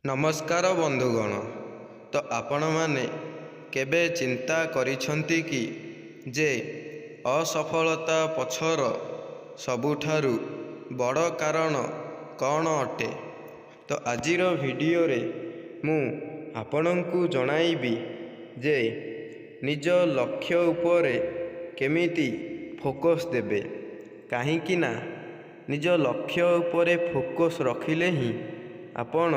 ନମସ୍କାର ବନ୍ଧୁଗଣ। ତ ଆପଣମାନେ କେବେ ଚିନ୍ତା କରିଛନ୍ତି କି ଯେ ଅସଫଳତା ପଛର ସବୁଠାରୁ ବଡ଼ କାରଣ କ'ଣ ଅଟେ? ତ ଆଜିର ଭିଡ଼ିଓରେ ମୁଁ ଆପଣଙ୍କୁ ଜଣାଇବି ଯେ ନିଜ ଲକ୍ଷ୍ୟ ଉପରେ କେମିତି ଫୋକସ୍ ଦେବେ। କାହିଁକି ନା ନିଜ ଲକ୍ଷ୍ୟ ଉପରେ ଫୋକସ୍ ରଖିଲେ ହିଁ ଆପଣ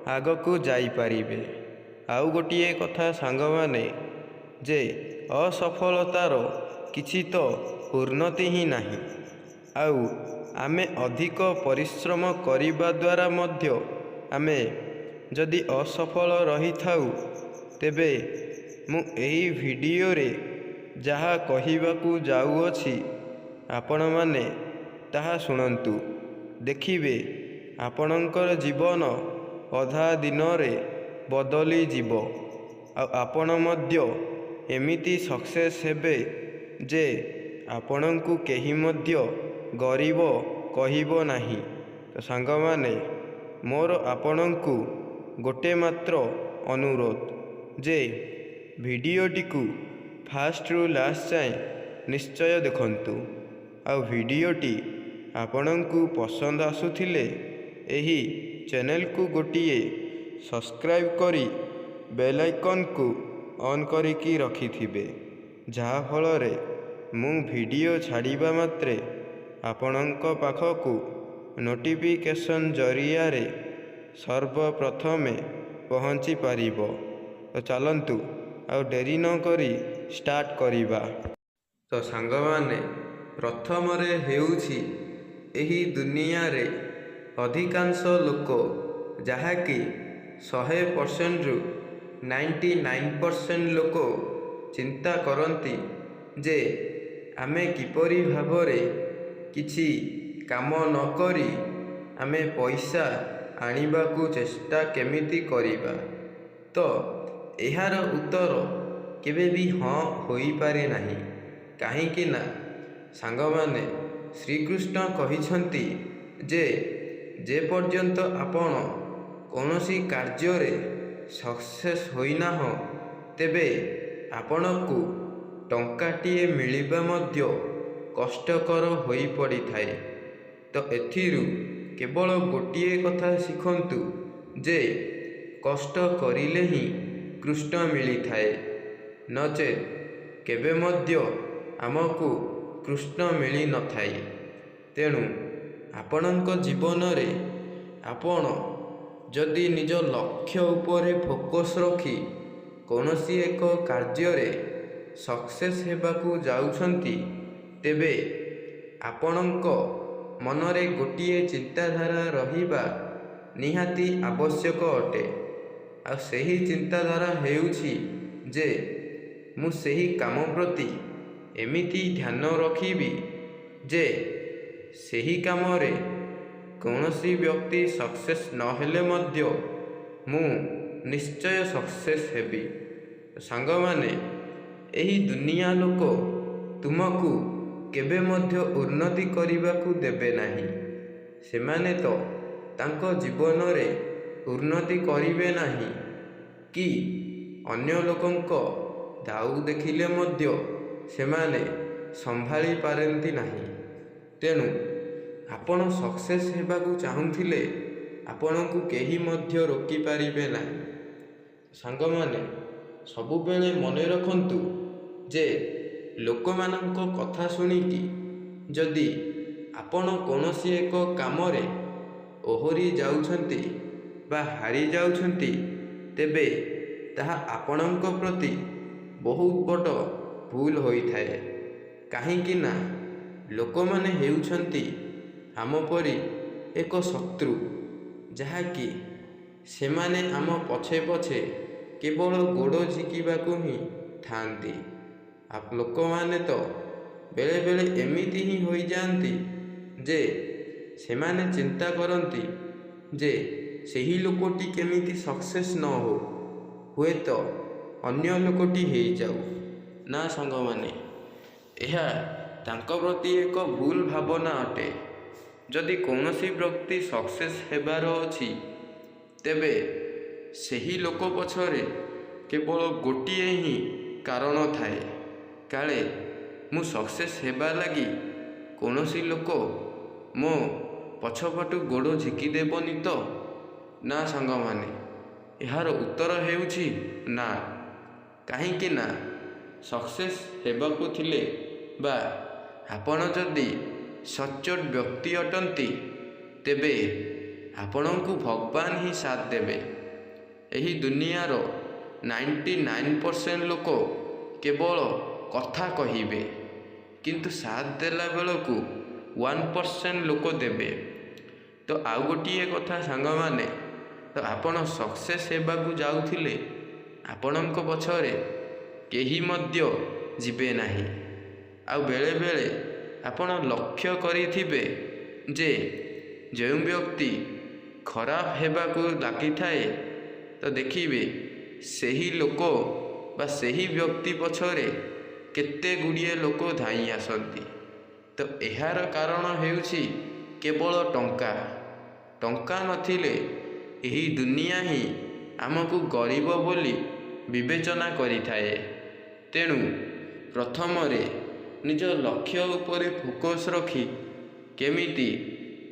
ଆଗକୁ ଯାଇପାରିବେ। ଆଉ ଗୋଟିଏ କଥା ସାଙ୍ଗମାନେ, ଯେ ଅସଫଳତାର କିଛି ତ ଉନ୍ନତି ହିଁ ନାହିଁ। ଆଉ ଆମେ ଅଧିକ ପରିଶ୍ରମ କରିବା ଦ୍ୱାରା ମଧ୍ୟ ଆମେ ଯଦି ଅସଫଳ ରହିଥାଉ, ତେବେ ମୁଁ ଏହି ଭିଡ଼ିଓରେ ଯାହା କହିବାକୁ ଯାଉଅଛି ଆପଣମାନେ ତାହା ଶୁଣନ୍ତୁ। ଦେଖିବେ ଆପଣଙ୍କର ଜୀବନ ଅଧା ଦିନରେ ବଦଳିଯିବ। ଆଉ ଆପଣ ମଧ୍ୟ ଏମିତି ସକ୍ସେସ୍ ହେବେ ଯେ ଆପଣଙ୍କୁ କେହି ମଧ୍ୟ ଗରିବ କହିବ ନାହିଁ। ତ ସାଙ୍ଗମାନେ, ମୋର ଆପଣଙ୍କୁ ଗୋଟେ ମାତ୍ର ଅନୁରୋଧ ଯେ ଭିଡ଼ିଓଟିକୁ ଫାଷ୍ଟରୁ ଲାଷ୍ଟ ଯାଏଁ ନିଶ୍ଚୟ ଦେଖନ୍ତୁ। ଆଉ ଭିଡ଼ିଓଟି ଆପଣଙ୍କୁ ପସନ୍ଦ ଆସୁଥିଲେ ଏହି ଚ୍ୟାନେଲକୁ ଗୋଟିଏ ସବସ୍କ୍ରାଇବ୍ କରି ବେଲ୍ ଆଇକନ୍କୁ ଅନ୍ କରିକି ରଖିଥିବେ, ଯାହାଫଳରେ ମୁଁ ଭିଡ଼ିଓ ଛାଡ଼ିବା ମାତ୍ରେ ଆପଣଙ୍କ ପାଖକୁ ନୋଟିଫିକେସନ୍ ଜରିଆରେ ସର୍ବପ୍ରଥମେ ପହଞ୍ଚି ପାରିବ। ତ ଚାଲନ୍ତୁ ଆଉ ଡେରି ନ କରି ଷ୍ଟାର୍ଟ କରିବା। ତ ସାଙ୍ଗମାନେ, ପ୍ରଥମରେ ହେଉଛି ଏହି ଦୁନିଆରେ ଅଧିକାଂଶ ଲୋକ, ଯାହାକି 100%ରୁ 99% ଲୋକ ଚିନ୍ତା କରନ୍ତି ଯେ ଆମେ କିପରି ଭାବରେ କିଛି କାମ ନ କରି ଆମେ ପଇସା ଆଣିବାକୁ ଚେଷ୍ଟା କେମିତି କରିବା। ତ ଏହାର ଉତ୍ତର କେବେ ବି ହଁ ହୋଇପାରେ ନାହିଁ। କାହିଁକି ନା ସାଙ୍ଗମାନେ, ଶ୍ରୀକୃଷ୍ଣ କହିଛନ୍ତି ଯେ ପର୍ଯ୍ୟନ୍ତ ଆପଣ କୌଣସି କାର୍ଯ୍ୟରେ ସକ୍ସେସ୍ ହୋଇନାହଁ, ତେବେ ଆପଣଙ୍କୁ ଟଙ୍କାଟିଏ ମିଳିବା ମଧ୍ୟ କଷ୍ଟକର ହୋଇପଡ଼ିଥାଏ। ତ ଏଥିରୁ କେବଳ ଗୋଟିଏ କଥା ଶିଖନ୍ତୁ ଯେ କଷ୍ଟ କରିଲେ ହିଁ କୃଷ୍ଣ ମିଳିଥାଏ, ନଚେତ୍ କେବେ ମଧ୍ୟ ଆମକୁ କୃଷ୍ଣ ମିଳିନଥାଏ। ତେଣୁ ଆପଣଙ୍କ ଜୀବନରେ ଆପଣ ଯଦି ନିଜ ଲକ୍ଷ୍ୟ ଉପରେ ଫୋକସ୍ ରଖି କୌଣସି ଏକ କାର୍ଯ୍ୟରେ ସକ୍ସେସ୍ ହେବାକୁ ଯାଉଛନ୍ତି, ତେବେ ଆପଣଙ୍କ ମନରେ ଗୋଟିଏ ଚିନ୍ତାଧାରା ରହିବା ନିହାତି ଆବଶ୍ୟକ ଅଟେ। ଆଉ ସେହି ଚିନ୍ତାଧାରା ହେଉଛି ଯେ ମୁଁ ସେହି କାମ ପ୍ରତି ଏମିତି ଧ୍ୟାନ ରଖିବି ଯେ ସେହି କାମରେ କୌଣସି ବ୍ୟକ୍ତି ସକ୍ସେସ୍ ନହେଲେ ମଧ୍ୟ ମୁଁ ନିଶ୍ଚୟ ସକ୍ସେସ୍ ହେବି। ସାଙ୍ଗମାନେ, ଏହି ଦୁନିଆ ଲୋକ ତୁମକୁ କେବେ ମଧ୍ୟ ଉନ୍ନତି କରିବାକୁ ଦେବେ ନାହିଁ। ସେମାନେ ତ ତାଙ୍କ ଜୀବନରେ ଉନ୍ନତି କରିବେ ନାହିଁ କି ଅନ୍ୟ ଲୋକଙ୍କ ଦାଉ ଦେଖିଲେ ମଧ୍ୟ ସେମାନେ ସମ୍ଭାଳି ପାରନ୍ତି ନାହିଁ। ତେଣୁ ଆପଣ ସକ୍ସେସ୍ ହେବାକୁ ଚାହୁଁଥିଲେ ଆପଣଙ୍କୁ କେହି ମଧ୍ୟ ରୋକିପାରିବେ ନାହିଁ। ସାଙ୍ଗମାନେ, ସବୁବେଳେ ମନେ ରଖନ୍ତୁ ଯେ ଲୋକମାନଙ୍କ କଥା ଶୁଣିକି ଯଦି ଆପଣ କୌଣସି ଏକ କାମରେ ଓହରି ଯାଉଛନ୍ତି ବା ହାରି ଯାଉଛନ୍ତି, ତେବେ ତାହା ଆପଣଙ୍କ ପ୍ରତି ବହୁତ ବଡ଼ ଭୁଲ ହୋଇଥାଏ। କାହିଁକି ନା ଲୋକମାନେ ହେଉଛନ୍ତି ଆମ ପରି ଏକ ଶତ୍ରୁ, ଯାହାକି ସେମାନେ ଆମ ପଛେ ପଛେ କେବଳ ଗୋଡ଼ ଝିକିବାକୁ ହିଁ ଥାଆନ୍ତି। ଲୋକମାନେ ତ ବେଳେବେଳେ ଏମିତି ହିଁ ହୋଇଯାଆନ୍ତି ଯେ ସେମାନେ ଚିନ୍ତା କରନ୍ତି ଯେ ସେହି ଲୋକଟି କେମିତି ସକ୍ସେସ୍ ନ ହେଉ, ହୁଏତ ଅନ୍ୟ ଲୋକଟି ହେଇଯାଉ। ନା ସାଙ୍ଗମାନେ, ଏହା ତାଙ୍କ ପ୍ରତି ଏକ ଭୁଲ ଭାବନା ଅଟେ। ଯଦି କୌଣସି ବ୍ୟକ୍ତି ସକ୍ସେସ୍ ହେବାର ଅଛି, ତେବେ ସେହି ଲୋକ ପଛରେ କେବଳ ଗୋଟିଏ ହିଁ କାରଣ ଥାଏ, କାଳେ ମୁଁ ସକ୍ସେସ୍ ହେବା ଲାଗି କୌଣସି ଲୋକ ମୋ ପଛପଟୁ ଗୋଡ଼ ଝିକି ଦେବନି ତ? ନା ସାଙ୍ଗମାନେ, ଏହାର ଉତ୍ତର ହେଉଛି ନା। କାହିଁକି ନା ସକ୍ସେସ୍ ହେବାକୁ ଥିଲେ ବା ଆପଣ ଯଦି ସଚ୍ଚୋଟ ବ୍ୟକ୍ତି ଅଟନ୍ତି, ତେବେ ଆପଣଙ୍କୁ ଭଗବାନ ହିଁ ସାଥ ଦେବେ। ଏହି ଦୁନିଆର 99% ଲୋକ କେବଳ କଥା କହିବେ, କିନ୍ତୁ ସାଥ ଦେଲା ବେଳକୁ 1% ଲୋକ ଦେବେ। ତ ଆଉ ଗୋଟିଏ କଥା ସାଙ୍ଗମାନେ, ତ ଆପଣ ସକ୍ସେସ୍ ହେବାକୁ ଯାଉଥିଲେ ଆପଣଙ୍କ ପଛରେ କେହି ମଧ୍ୟ ଯିବେ ନାହିଁ। ଆଉ ବେଳେବେଳେ ଆପଣ ଲକ୍ଷ୍ୟ କରିଥିବେ ଯେ ଯେଉଁ ବ୍ୟକ୍ତି ଖରାପ ହେବାକୁ ଲାଗିଥାଏ, ତ ଦେଖିବେ ସେହି ଲୋକ ବା ସେହି ବ୍ୟକ୍ତି ପଛରେ କେତେ ଗୁଡ଼ିଏ ଲୋକ ଧାଇଁ ଆସନ୍ତି। ତ ଏହାର କାରଣ ହେଉଛି କେବଳ ଟଙ୍କା। ଟଙ୍କା ନଥିଲେ ଏହି ଦୁନିଆ ହିଁ ଆମକୁ ଗରିବ ବୋଲି ବିବେଚନା କରିଥାଏ। ତେଣୁ ପ୍ରଥମରେ ନିଜ ଲକ୍ଷ୍ୟ ଉପରେ ଫୋକସ୍ ରଖି କେମିତି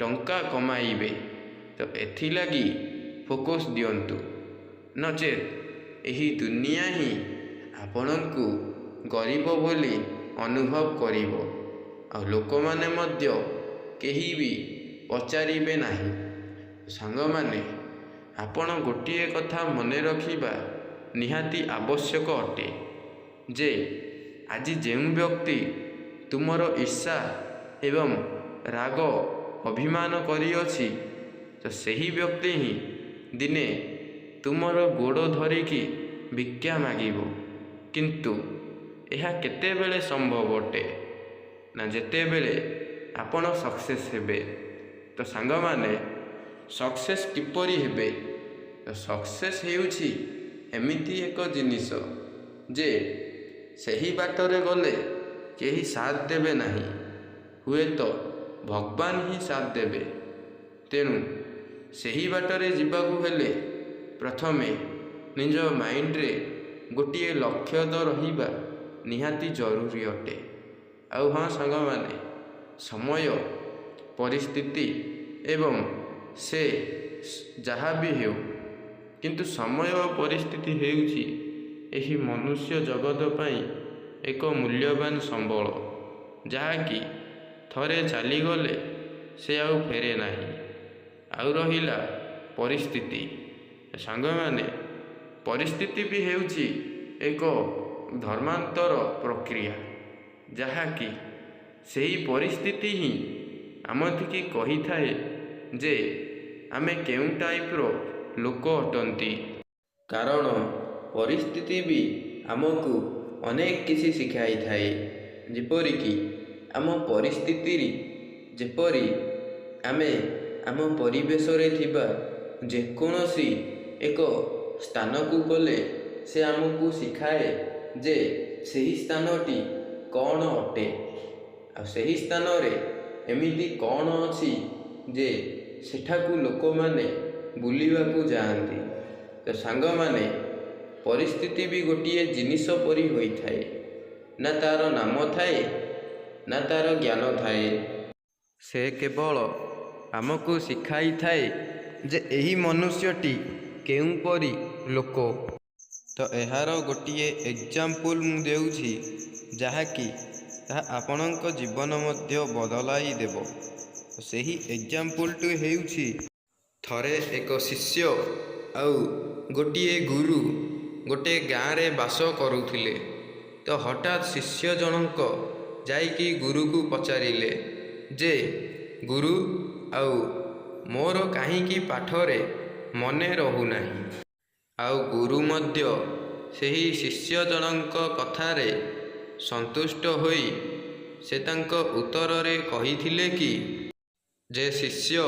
ଟଙ୍କା କମାଇବେ, ତ ଏଥିଲାଗି ଫୋକସ୍ ଦିଅନ୍ତୁ। ନଚେତ୍ ଏହି ଦୁନିଆ ହିଁ ଆପଣଙ୍କୁ ଗରିବ ବୋଲି ଅନୁଭବ କରିବ, ଆଉ ଲୋକମାନେ ମଧ୍ୟ କେହି ବି ପଚାରିବେ ନାହିଁ। ସାଙ୍ଗମାନେ, ଆପଣ ଗୋଟିଏ କଥା ମନେ ରଖିବା ନିହାତି ଆବଶ୍ୟକ ଅଟେ ଯେ ଆଜି ଯେଉଁ ବ୍ୟକ୍ତି ତୁମର ଈର୍ଷା ଏବଂ ରାଗ ଅଭିମାନ କରିଅଛି, ତ ସେହି ବ୍ୟକ୍ତି ହିଁ ଦିନେ ତୁମର ଗୋଡ଼ ଧରିକି ଭିକ୍ଷା ମାଗିବ। କିନ୍ତୁ ଏହା କେତେବେଳେ ସମ୍ଭବ ଅଟେ? ନା ଯେତେବେଳେ ଆପଣ ସକ୍ସେସ୍ ହେବେ। ତ ସାଙ୍ଗମାନେ, ସକ୍ସେସ୍ କିପରି ହେବେ? ତ ସକ୍ସେସ୍ ହେଉଛି ଏମିତି ଏକ ଜିନିଷ ଯେ ସେହି ବାଟରେ ଗଲେ କେହି ସାଥ ଦେବେ ନାହିଁ, ହୁଏତ ଭଗବାନ ହିଁ ସାଥ ଦେବେ। ତେଣୁ ସେହି ବାଟରେ ଯିବାକୁ ହେଲେ ପ୍ରଥମେ ନିଜ ମାଇଣ୍ଡରେ ଗୋଟିଏ ଲକ୍ଷ୍ୟ ତ ରହିବା ନିହାତି ଜରୁରୀ ଅଟେ। ଆଉ ହଁ ସାଙ୍ଗମାନେ, ସମୟ, ପରିସ୍ଥିତି ଏବଂ ସେ ଯାହା ବି ହେଉ, କିନ୍ତୁ ସମୟ ଓ ପରିସ୍ଥିତି ହେଉଛି ଏହି ମନୁଷ୍ୟ ଜଗତ ପାଇଁ ଏକ ମୂଲ୍ୟବାନ ସମ୍ବଳ, ଯାହାକି ଥରେ ଚାଲିଗଲେ ସେ ଆଉ ଫେରେ ନାହିଁ। ଆଉ ରହିଲା ପରିସ୍ଥିତି। ସାଙ୍ଗମାନେ, ପରିସ୍ଥିତି ବି ହେଉଛି ଏକ ଧର୍ମାନ୍ତର ପ୍ରକ୍ରିୟା, ଯାହାକି ସେହି ପରିସ୍ଥିତି ହିଁ ଆମଠିକି କହିଥାଏ ଯେ ଆମେ କେଉଁ ଟାଇପ୍ର ଲୋକ ଅଟନ୍ତି। କାରଣ ପରିସ୍ଥିତି ବି ଆମକୁ ଅନେକ କିଛି ଶିଖାଇଥାଏ। ଯେପରିକି ଆମ ପରିସ୍ଥିତିରେ ଯେପରି ଆମେ ଆମ ପରିବେଶରେ ଥିବା ଯେକୌଣସି ଏକ ସ୍ଥାନକୁ ଗଲେ ସେ ଆମକୁ ଶିଖାଏ ଯେ ସେହି ସ୍ଥାନଟି କ'ଣ ଅଟେ, ଆଉ ସେହି ସ୍ଥାନରେ ଏମିତି କ'ଣ ଅଛି ଯେ ସେଠାକୁ ଲୋକମାନେ ବୁଲିବାକୁ ଯାଆନ୍ତି। ତ ସାଙ୍ଗମାନେ, ପରିସ୍ଥିତି ବି ଗୋଟିଏ ଜିନିଷ ପରି ହୋଇଥାଏ। ନା ତା'ର ନାମ ଥାଏ, ନା ତା'ର ଜ୍ଞାନ ଥାଏ। ସେ କେବଳ ଆମକୁ ଶିଖାଇଥାଏ ଯେ ଏହି ମନୁଷ୍ୟଟି କେଉଁପରି ଲୋକ। ତ ଏହାର ଗୋଟିଏ ଏକ୍ଜାମ୍ପଲ୍ ମୁଁ ଦେଉଛି, ଯାହାକି ତାହା ଆପଣଙ୍କ ଜୀବନ ମଧ୍ୟ ବଦଳାଇ ଦେବ। ସେହି ଏକ୍ଜାମ୍ପଲ୍ଟି ହେଉଛି, ଥରେ ଏକ ଶିଷ୍ୟ ଆଉ ଗୋଟିଏ ଗୁରୁ ଗୋଟିଏ ଗାଁରେ ବାସ କରୁଥିଲେ। ତ ହଠାତ୍ ଶିଷ୍ୟ ଜଣଙ୍କ ଯାଇକି ଗୁରୁକୁ ପଚାରିଲେ ଯେ ଗୁରୁ, ଆଉ ମୋର କାହିଁକି ପାଠରେ ମନେ ରହୁନାହିଁ? ଆଉ ଗୁରୁ ମଧ୍ୟ ସେହି ଶିଷ୍ୟ ଜଣଙ୍କ କଥାରେ ସନ୍ତୁଷ୍ଟ ହୋଇ ସେ ତାଙ୍କ ଉତ୍ତରରେ କହିଥିଲେ କି ଯେ ଶିଷ୍ୟ,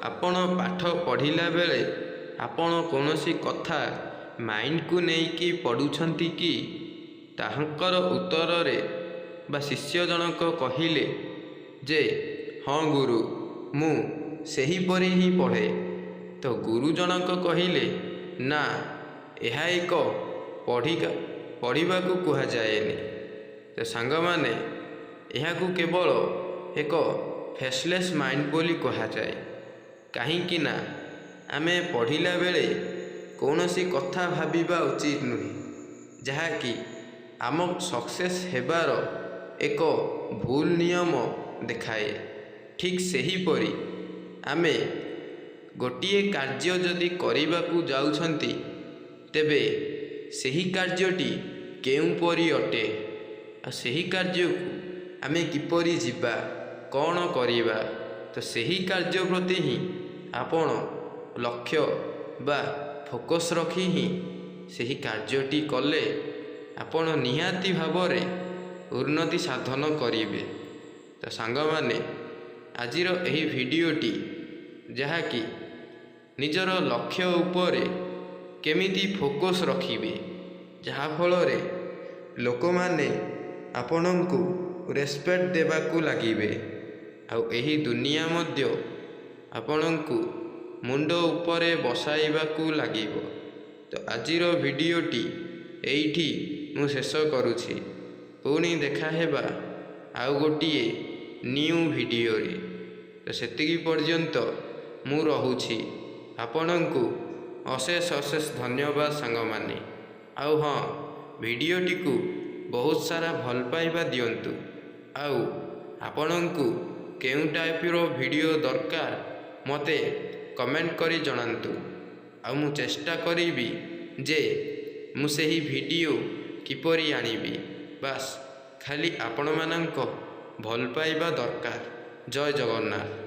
ଆପଣ ପାଠ ପଢ଼ିଲା ବେଳେ ଆପଣ କୌଣସି କଥା ମାଇଣ୍ଡକୁ ନେଇକି ପଢ଼ୁଛନ୍ତି କି? ତାହାଙ୍କର ଉତ୍ତରରେ ବା ଶିଷ୍ୟ ଜଣକ କହିଲେ ଯେ ହଁ ଗୁରୁ, ମୁଁ ସେହିପରି ହିଁ ପଢ଼େ। ତ ଗୁରୁଜଣକ କହିଲେ, ନା, ଏହା ଏକ ପଢ଼ିବାକୁ କୁହାଯାଏନି। ତ ସାଙ୍ଗମାନେ, ଏହାକୁ କେବଳ ଏକ ଫେସଲେସ୍ ମାଇଣ୍ଡ ବୋଲି କୁହାଯାଏ। କାହିଁକି ନା ଆମେ ପଢ଼ିଲା ବେଳେ କୌଣସି କଥା ଭାବିବା ଉଚିତ ନୁହେଁ ଯାହାକି ଆମ ସକ୍ସେସ୍ ହେବାର ଏକ ଭୁଲ ନିୟମ ଦେଖାଏ। ଠିକ୍ ସେହିପରି ଆମେ ଗୋଟିଏ କାର୍ଯ୍ୟ ଯଦି କରିବାକୁ ଯାଉଛନ୍ତି, ତେବେ ସେହି କାର୍ଯ୍ୟଟି କେଉଁପରି ଅଟେ ଆଉ ସେହି କାର୍ଯ୍ୟକୁ ଆମେ କିପରି ଯିବା, କ'ଣ କରିବା, ତ ସେହି କାର୍ଯ୍ୟ ପ୍ରତି ହିଁ ଆପଣ ଲକ୍ଷ୍ୟ ବା ଫୋକସ୍ ରଖି ହିଁ ସେହି କାର୍ଯ୍ୟଟି କଲେ ଆପଣ ନିହାତି ଭାବରେ ଉନ୍ନତି ସାଧନ କରିବେ। ତ ସାଙ୍ଗମାନେ, ଆଜିର ଏହି ଭିଡ଼ିଓଟି ଯାହାକି ନିଜର ଲକ୍ଷ୍ୟ ଉପରେ କେମିତି ଫୋକସ୍ ରଖିବେ ଯାହାଫଳରେ ଲୋକମାନେ ଆପଣଙ୍କୁ ରେସ୍ପେକ୍ଟ ଦେବାକୁ ଲାଗିବେ ଆଉ ଏହି ଦୁନିଆ ମଧ୍ୟ ଆପଣଙ୍କୁ ମୁଣ୍ଡ ଉପରେ ବସାଇବାକୁ ଲାଗିବ। ତ ଆଜିର ଭିଡ଼ିଓଟି ଏଇଠି ମୁଁ ଶେଷ କରୁଛି। ପୁଣି ଦେଖା ହେବା ଆଉ ଗୋଟିଏ ନ୍ୟୁ ଭିଡ଼ିଓରେ। ତ ସେତିକି ପର୍ଯ୍ୟନ୍ତ ମୁଁ ରହୁଛି। ଆପଣଙ୍କୁ ଅଶେଷ ଅଶେଷ ଧନ୍ୟବାଦ ସାଙ୍ଗମାନେ। ଆଉ ହଁ, ଭିଡ଼ିଓଟିକୁ ବହୁତ ସାରା ଭଲ ପାଇବା ଦିଅନ୍ତୁ। ଆଉ ଆପଣଙ୍କୁ କେଉଁ ଟାଇପ୍ର ଭିଡ଼ିଓ ଦରକାର ମୋତେ କମେଣ୍ଟ କରି ଜଣାନ୍ତୁ। ଆଉ ମୁଁ ଚେଷ୍ଟା କରିବି ଯେ ମୁଁ ସେହି ଭିଡ଼ିଓ କିପରି ଆଣିବି। ବାସ୍ ଖାଲି ଆପଣମାନଙ୍କ ଭଲ ପାଇବା ଦରକାର। ଜୟ ଜଗନ୍ନାଥ।